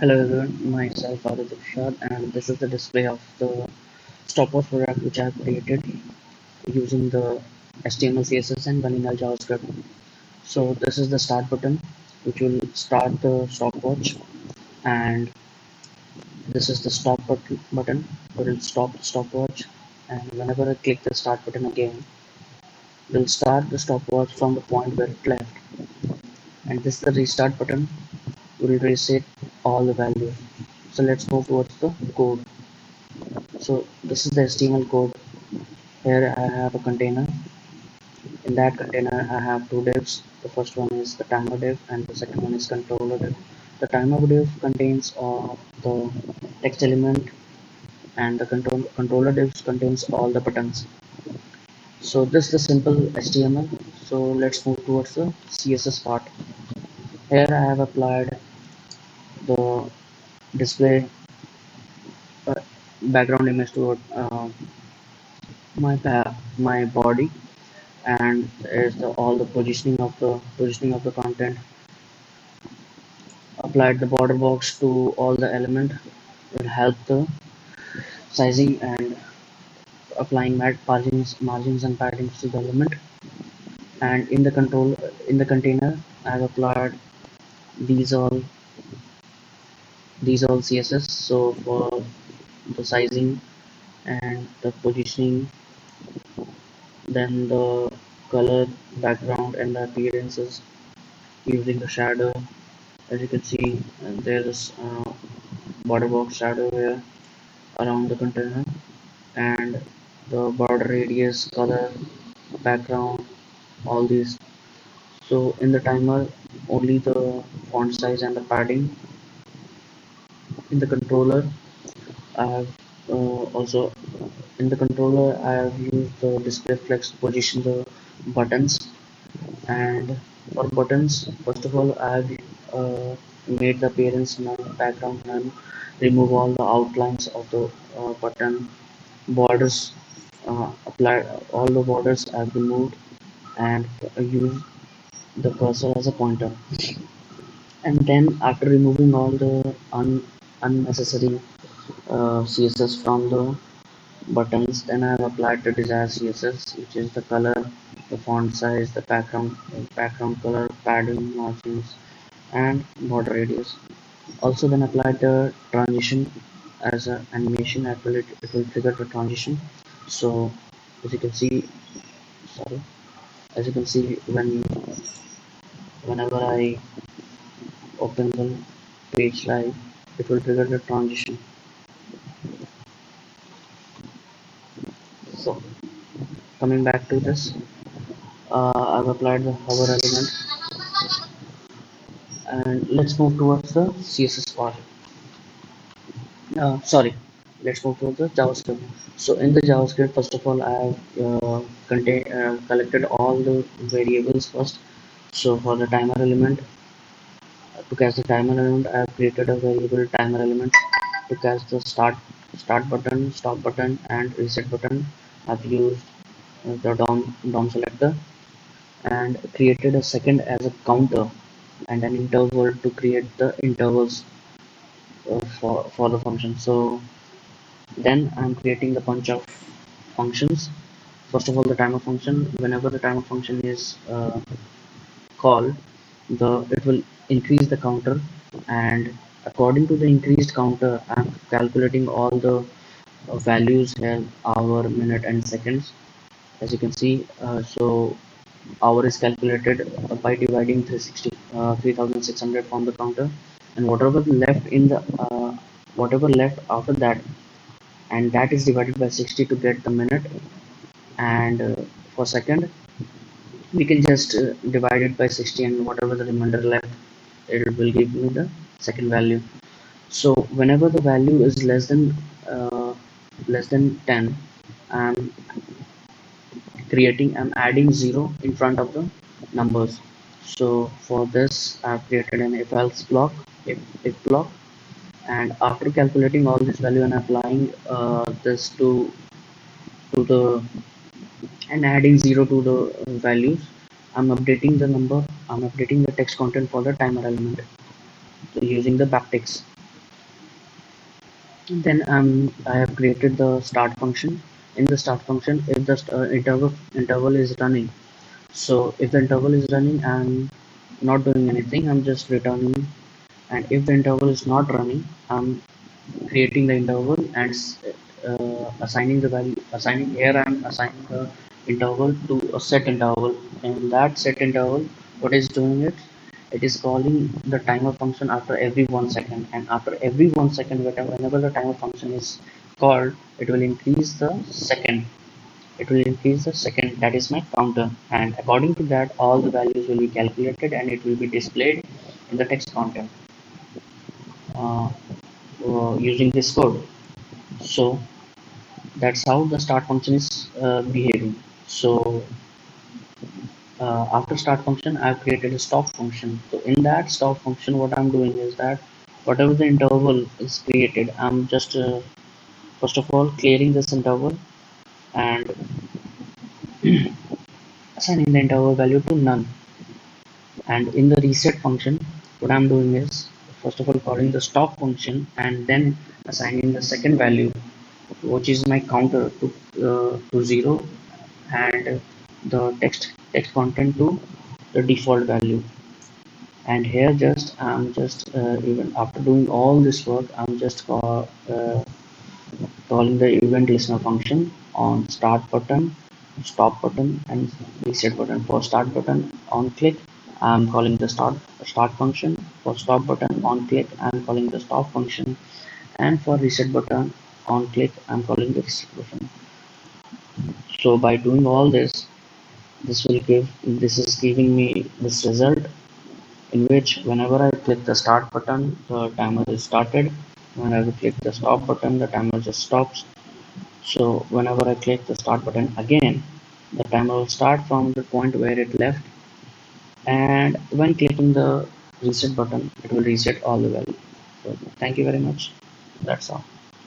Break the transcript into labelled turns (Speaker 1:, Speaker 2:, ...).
Speaker 1: Hello everyone, myself Aditya Prasad, and this is the display of the Stopwatch product which I have created using the HTML, CSS and vanilla JavaScript. So this is the start button which will start the stopwatch, and this is the button which will stop the stopwatch, and whenever I click the start button again, it will start the stopwatch from the point where it left, and this is the restart button will reset all the values. So let's move towards the code. So this is the HTML code. Here I have a container. In that container I have two divs. The first one is the timer div and the second one is controller div. The timer div contains the text element, and the controller div contains all the buttons. So this is the simple HTML. So let's move towards the CSS part. Here I have applied the display uh, background image to my body, and is all the positioning of the content. Applied the border box to all the element will help the sizing, and applying margins and paddings to the element. And in the container I have applied these all CSS. So for the sizing and the positioning, then the color, background and the appearances using the shadow. As you can see, there is border box shadow here around the container, and the border radius, color, background, all these. So in the timer, only the font size and the padding. In the controller, I have also in the controller I have used the display flex to position the buttons. And for buttons, first of all, I have made the appearance none, background none, remove all the outlines of the button borders, apply all the borders I have removed, and use the cursor as a pointer. And then after removing all the unnecessary CSS from the buttons, then I have applied the desired CSS, which is the color, the font size, the background color, padding, margins, and border radius. Also then applied the transition as an animation. It will trigger the transition. So as you can see, sorry, as you can see, whenever I open the page live, it will trigger the transition. So coming back to this, I've applied the hover element, and let's move towards the CSS part. Sorry, let's move to the JavaScript. So in the JavaScript, first of all, I have collected all the variables first. So for the timer element, to catch the timer element, I have created a variable timer element. To catch the start button, stop button, and reset button, I've used the DOM selector, and created a second as a counter and an interval to create the intervals for the function. So then I'm creating the bunch of functions. First of all, the timer function. Whenever the timer function is called, the it will increase the counter, and according to the increased counter, I'm calculating all the values here: hour, minute, and seconds. As you can see, so hour is calculated by dividing 3600 from the counter, and whatever left after that, and that is divided by 60 to get the minute. And for second, we can just divide it by 60, and whatever the remainder left, it will give me the second value. So whenever the value is less than 10, i'm I'm adding 0 in front of the numbers. So for this I've created an if else block, if block, and after calculating all this value and applying this to the and adding 0 to the values, I'm updating the text content for the timer element, so using the backticks. Then I have created the start function. In the start function, if the interval is running, so if the interval is running, I'm not doing anything. I'm just returning. And if the interval is not running, I'm creating the interval and assigning the value. Assigning here, I'm assigning the interval to a set interval. And that set interval, what is doing it? It is calling the timer function after every 1 second, and after every 1 second, whenever the timer function is called, it will increase the second. It will increase the second. That is my counter, and according to that, all the values will be calculated and it will be displayed in the text content uh, using this code. So that's how the start function is behaving. So after start function, I've created a stop function. So in that stop function, what I'm doing is that whatever the interval is created, I'm just first of all clearing this interval and assigning the interval value to none. And in the reset function, what I'm doing is first of all calling the stop function and then assigning the second value, which is my counter to 0, and the text content to the default value. And here just I'm just even after doing all this work, I'm just calling the event listener function on start button, stop button, and reset button. For start button on click, I'm calling the start function. For stop button on click, I'm calling the stop function, and for reset button on click, I'm calling the reset button. So by doing all this, this is giving me this result, in which whenever I click the start button, the timer is started. Whenever I click the stop button, the timer just stops. So whenever I click the start button again, the timer will start from the point where it left. And when clicking the reset button, it will reset all the values. So thank you very much. That's all.